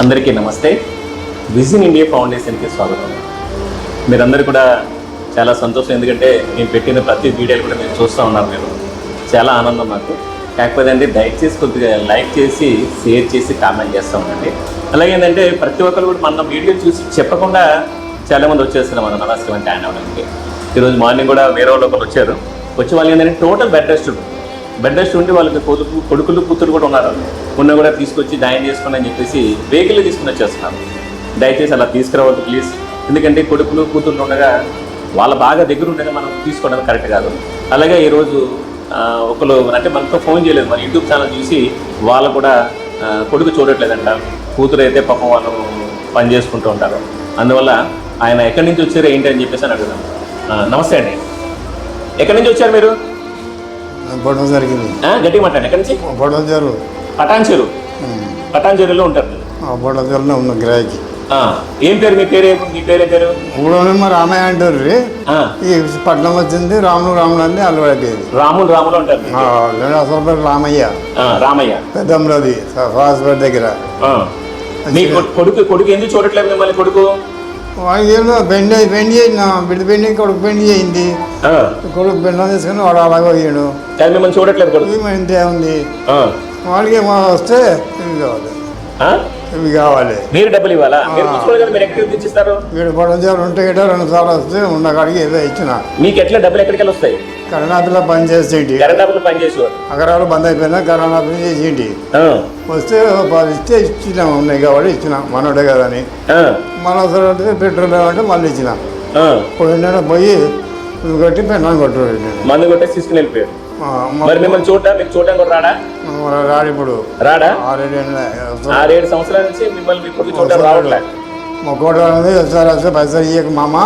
అందరికీ నమస్తే. Vision India ఫౌండేషన్కి స్వాగతం. మీరందరూ కూడా చాలా సంతోషం, ఎందుకంటే నేను పెట్టిన ప్రతి వీడియోలు కూడా మీరు చూస్తూ ఉన్నారు. మీరు చాలా ఆనందం నాకు. కాకపోతే అండి, దయచేసి కొద్దిగా లైక్ చేసి షేర్ చేసి కామెంట్ చేస్తూ ఉండండి. అలాగే ఏంటంటే ప్రతి ఒక్కరు కూడా మన వీడియో చూసి చెప్పకుండా చాలామంది వచ్చేస్తున్నారు మన నమస్కారం జాయిన్ అవ్వడానికి. ఈరోజు మార్నింగ్ కూడా వేరే వాళ్ళు ఒకరు వచ్చారు. వచ్చి వాళ్ళు ఏంటంటే టోటల్ బెడ్ రెస్ట్ ఉండి వాళ్ళకి కొడుకులు కూతురు కూడా ఉన్నారు. ఉన్న కూడా తీసుకొచ్చి జాయిన్ చేసుకోండి అని చెప్పేసి వెహికల్ తీసుకుని వచ్చేస్తున్నారు. దయచేసి అలా తీసుకురావద్దు ప్లీజ్. ఎందుకంటే కొడుకులు కూతుర్లు ఉండగా వాళ్ళ బాగా దగ్గర ఉండగా మనం తీసుకోవడం కరెక్ట్ కాదు. అలాగే ఈరోజు ఒకరు అంటే మనతో ఫోన్ చేయలేదు, మన యూట్యూబ్ ఛానల్ చూసి వాళ్ళు కూడా కొడుకు చూడట్లేదంట, కూతురు అయితే పాపం వాళ్ళు పని చేసుకుంటూ ఉంటారు. అందువల్ల ఆయన ఎక్కడి నుంచి వచ్చారో ఏంటి అని చెప్పేసి అని అడుగుదాం. నమస్తే అండి, ఎక్కడి నుంచి వచ్చారు మీరు? జరిగింది గట్టిగా మాట్లాడండి. ఎక్కడి నుంచి? పటాన్చెరులో ఉంటారు. బొడజరులో ఉన్న గిరాయికి. ఏం పేరు మీ పేరు? మీ పేరే పేరు? ఇప్పుడు రామయ్య అంటారు. ఈ పట్నం వచ్చింది రాములు అని అలవాడైపోయింది. రాములు ఉంటారు. అసలు పేరు రామయ్య పెద్దంలోది హాస్పిటల్ దగ్గర. మీ కొడుకు ఎందుకు చూడట్లేదు మిమ్మల్ని? కొడుకు వాడికి ఏదో పెండి చేసిన బిడ్డ పెండి కొడుకు పెండి చేయింది. కొడుకు పెండం తీసుకుని వాడు అలాగే పోయాడు. మిమ్మల్ని చూడట్లేదు కొడుకు. ఇంతే ఉంది. వాడికి వస్తే ఇవి కావాలి. మీరు డబ్బులు ఇవ్వాలా? మీరు ఎక్కడికి తెచ్చిస్తారు? వీడు పొడజారు ఉంటే గట్రా 2 సార్లు వస్తే ఉన్న కాడికి ఏదో ఇచ్చిన. మీకు ఎట్లా డబ్బులు ఎక్కడికి వస్తాయి? కరోనాపిలో పని చేసేటి. కరెంట్ పని చేసేవారు. అగరాలు బంద్ అయిపోయినా కరోనాపిలో చేసేటి. వస్తే 10 ఇస్తే ఇచ్చినాం. ఉన్నాయి కాబట్టి ఇచ్చినా, మనోడే కదా అని. మళ్ళీ అసలు పెట్రోల్ అంటే మళ్ళీ ఇచ్చిన. పోయినా పోయి కట్టి పెన్నాను కొట్టాడు. మందు కొట్టేసి తీసుకుని వెళ్ళిపోయాడు. మరి మిమ్మల్ని మీకు చూడడానికి కూడా రాడా? రాడు. ఇప్పుడు రాడా? 6-7 సంవత్సరాల నుంచి మిమ్మల్ని చూడడానికి రావట్లే. మా కోట సార్ వస్తే పైసలు ఇయ్యక మామ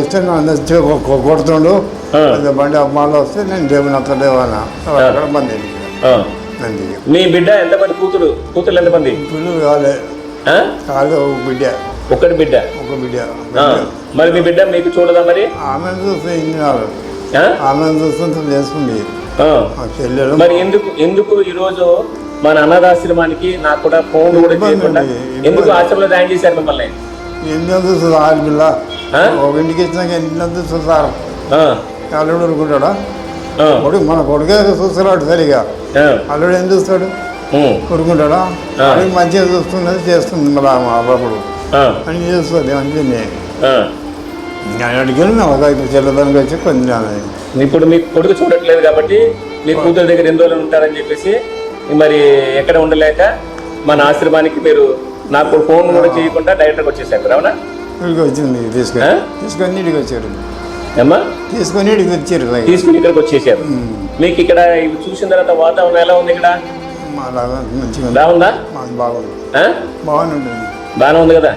ఇస్తే కొడుతుండు. బండి అమ్మాలో వస్తే నేను దేవుని అత్తలేవన్నా అక్కడ బంద్. మీ బిడ్డ ఎంతమంది? కూతురు ఎంతమంది? పిల్లలు కాదు ఒక బిడ్డ. ఒక బిడ్డ. మరి మీ బిడ్డ మీకు చూడదా? మరి ఆమె చూస్తే ఆమె చూస్తుంటే చేసుకుంది చెల్లెలు. మరి ఎందుకు ఈరోజు మన అనాథాశ్రమానికి నాకు కూడా ఫోన్ కూడా చేయకుండా ఎందుకు ఆశ్రమంలో జాయిన్ చేశారు మిమ్మల్ని? ఎందుకు చూస్తుంది ఆడపిల్ల? ఒక ఇంటికి ఇచ్చినాక ఎందుకు చూస్తారు? అల్లుడు ఊరుకుంటాడా? మన కొడుకే చూస్తున్నాడు సరిగా. అల్లుడు ఏం చూస్తాడు? ఊరుకుంటాడా? మంచిగా చూస్తున్నది చేస్తుంది. మళ్ళీ అప్పుడు అని చేస్తుంది. మంచిది చెల్లదానికి వచ్చి కొంచెం. ఇప్పుడు మీ కొడుకు చూడట్లేదు కాబట్టి మీ కూతురు దగ్గర 2 రోజులు ఉంటారని చెప్పేసి మరి ఎక్కడ ఉండలేక మన ఆశ్రమానికి మీరు నాకు ఫోన్ కూడా చేయకుండా డైరెక్ట్గా వచ్చేసారు. అవునా? వచ్చింది తీసుకొని ఇంటికి వచ్చారు. ఏమ్మా? తీసుకొని ఇంటికి వచ్చారు. తీసుకుని ఇక్కడికి వచ్చేసారు. మీకు ఇక్కడ ఇవి చూసిన తర్వాత వాతావరణం ఎలా ఉంది? ఇక్కడ బాగుందా? బాగానే ఉంది కదా?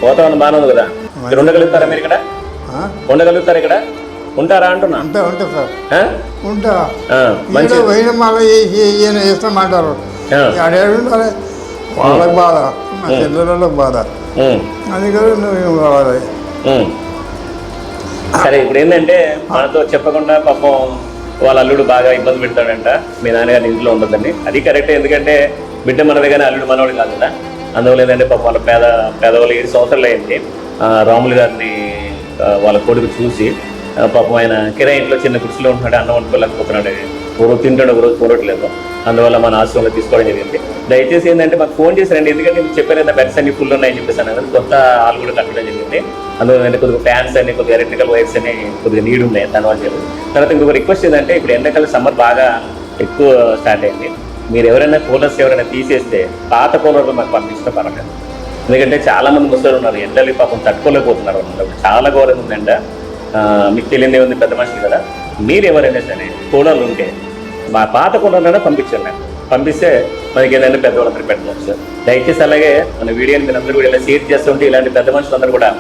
వాతావరణం బాగానే ఉంది కదా? మీరు ఉండగలుగుతారా? మీరు ఇక్కడ ఉండగలుగుతారా? ఇక్కడ ఉంటారా అంటున్నా? ఉంటా సార్. ఉంటా. పోయిన మళ్ళీ చేస్తామంటారు. ఉండాలి. వాళ్ళకి బాధ, మా చెల్లెళ్ళకి బాధ. అది కదా నువ్వు కావాలి. సరే, ఇప్పుడు ఏంటంటే మనతో చెప్పకుండా పాపం వాళ్ళ అల్లుడు బాగా ఇబ్బంది పెడతాడంట. మీ నాన్నగారి ఇంట్లో ఉండదండి. అది కరెక్టే, ఎందుకంటే బిడ్డ మనది కానీ అల్లుడు మనవాడు కాదు కదా. అందువల్ల ఏంటంటే పాపం వాళ్ళ పేదవాళ్ళు 7 సంవత్సరాలు అయింది. రాములు గారిని వాళ్ళ కొడుకు చూసి పాపం ఆయన కిరాయి ఇంట్లో చిన్న కుర్చీలో ఉంటున్నాడు, అన్నం వండుకోలేకపోతున్నాడు. ఒకరోజు తింటాడు, ఒకరోజు చూడట్లేదు. అందువల్ల మన ఆశ్రమంలో తీసుకోవడం జరిగింది. దయచేసి ఏంటంటే మాకు ఫోన్ చేశారండి, ఎందుకంటే నేను చెప్పాను కదా బెడ్స్ అన్ని ఫుల్ ఉన్నాయని చెప్పేసాను కదా. కొత్త హాల్ కూడా కట్టడం జరిగింది. అందువల్ల అంటే కొద్దిగా ఫ్యాన్స్ అని, కొద్దిగా ఎలక్ట్రికల్ వైర్స్ అని కొద్దిగా నీడ్ ఉన్నాయి దానివల్ల చేయలేదు. తర్వాత ఇంకొక రిక్వెస్ట్ ఏంటంటే, ఇప్పుడు ఎండాకాలం సమ్మర్ బాగా ఎక్కువ స్టార్ట్ అయింది. మీరు ఎవరైనా కూలర్స్ ఎవరైనా తీసేస్తే పాత కూలర్లు మాకు పంపించడం పర్వాలేదు. ఎందుకంటే చాలామంది ముసలు ఉన్నారు, ఎండలు పాపం తట్టుకోలేకపోతున్నారు. చాలా ఘోరంగా ఉంది ఎండ. మీకు తెలియదే ఉంది, పెద్ద మనుషులు కదా. మీరు ఎవరైనా సరే కూలర్లు ఉంటే మా పాత కూలర్లైనా పంపించండి. పంపిస్తే మనకి ఏదైనా పెద్దవాళ్ళందరూ పెట్టవచ్చు. దయచేసి అలాగే మన వీడియోని మీరు అందరూ కూడా ఇలా షేర్ చేస్తుంటే ఇలాంటి పెద్ద మనుషులందరూ కూడా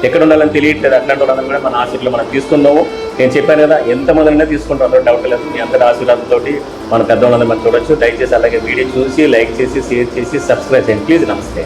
ఎక్కడ ఉండాలని తెలియట్లేదు. అట్లాంటి వాళ్ళందరూ కూడా మన ఆశీర్వాదం మనం తీసుకుందాము. నేను చెప్పాను కదా, ఎంతమందినైనా తీసుకుంటాం, అందరూ డౌట్ లేదు. మీ అందరి ఆశీర్వాదంతో మన పెద్దవాళ్ళందరూ మనం చూడొచ్చు. దయచేసి అలాగే వీడియో చూసి లైక్ చేసి షేర్ చేసి సబ్స్క్రైబ్ చేయండి ప్లీజ్. నమస్తే.